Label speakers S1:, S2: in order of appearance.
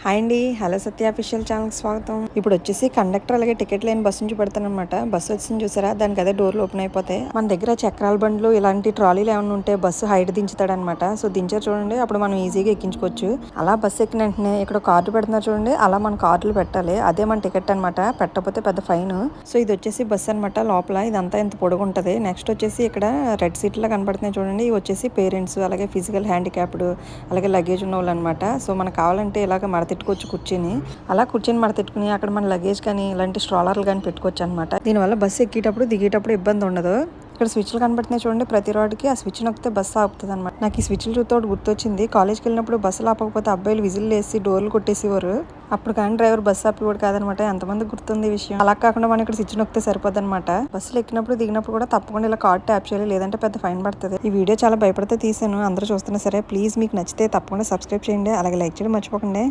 S1: Hi అండి, hello సత్య official ఛానల్కి స్వాగతం. ఇప్పుడు వచ్చేసి కండక్టర్ అలాగే టికెట్ లేని బస్సు నుంచి పెడతానమాట. బస్సు వచ్చింది చూసారా, దానికి అదే డోర్లు ఓపెన్ అయిపోతాయి. మన దగ్గర చక్రాల బండ్లు ఇలాంటి ట్రాలీలు ఏమైనా ఉంటే బస్సు హైట్ దించుతాడనమాట. సో దించారు చూడండి, అప్పుడు మనం ఈజీగా ఎక్కించుకోవచ్చు. అలా బస్సు ఎక్కిన వెంటనే ఇక్కడ కార్డు పెడుతున్నారు చూడండి, అలా మన కార్డులు పెట్టాలి. అదే మన టికెట్ అనమాట. పెట్టకపోతే పెద్ద ఫైన్. సో ఇది వచ్చేసి బస్సు అనమాట. లోపల ఇదంతా ఎంత పొడుగు ఉంటుంది. నెక్స్ట్ వచ్చేసి ఇక్కడ రెడ్ సీట్ లా కనపడుతున్నాయి చూడండి, ఇవి వచ్చేసి పేరెంట్స్ అలాగే ఫిజికల్ హ్యాండిక్యాప్డ్ అలాగే లగేజ్ ఉన్న వాళ్ళు అనమాట. సో మనకు కావాలంటే ఇలాగ మడతెట్టుకోవచ్చు కూర్చొని. అలా కూర్చొని మడతెట్టుకుని అక్కడ మన లగేజ్ కానీ ఇలాంటి స్ట్రాలర్లు కానీ పెట్టుకోవచ్చు అనమాట. దీనివల్ల బస్సు ఎక్కేటప్పుడు దిగేటప్పుడు ఇబ్బంది ఉండదు. ఇక్కడ స్విచ్లు కనబడుతున్నాయి చూడండి, ప్రతి రోడ్డుకి ఆ స్విచ్ నొక్కితే బస్సు ఆపుతుంది అనమాట. నాకు ఈ స్విచ్లు చూస్తే గుర్తొచ్చింది. కాలేజ్కి వెళ్ళినప్పుడు బస్సులు ఆపకపోతే అబ్బాయిలు విజిల్ వేసి డోర్లు కొట్టేసేవారు. అప్పుడు కానీ డ్రైవర్ బస్సు ఆపేవాడు కాదనమాట. ఎంతమంది గుర్తుంది ఈ విషయం. అలా కాకుండా మనం ఇక్కడ స్విచ్ నొక్కితే సరిపోద్ది అనమాట. బస్సులు ఎక్కినప్పుడు దిగినప్పుడు కూడా తప్పకుండా ఇలా కార్డ్ ట్యాప్ చేయాలి, లేదంటే పెద్ద ఫైన్ పడుతుంది. ఈ వీడియో చాలా భయపడితే తీసాను, అందరూ చూస్తున్నా సరే. ప్లీజ్ మీకు నచ్చితే తప్పకుండా సబ్స్క్రైబ్ చేయండి, అలాగే లైక్ చేయడం మర్చిపోకండి.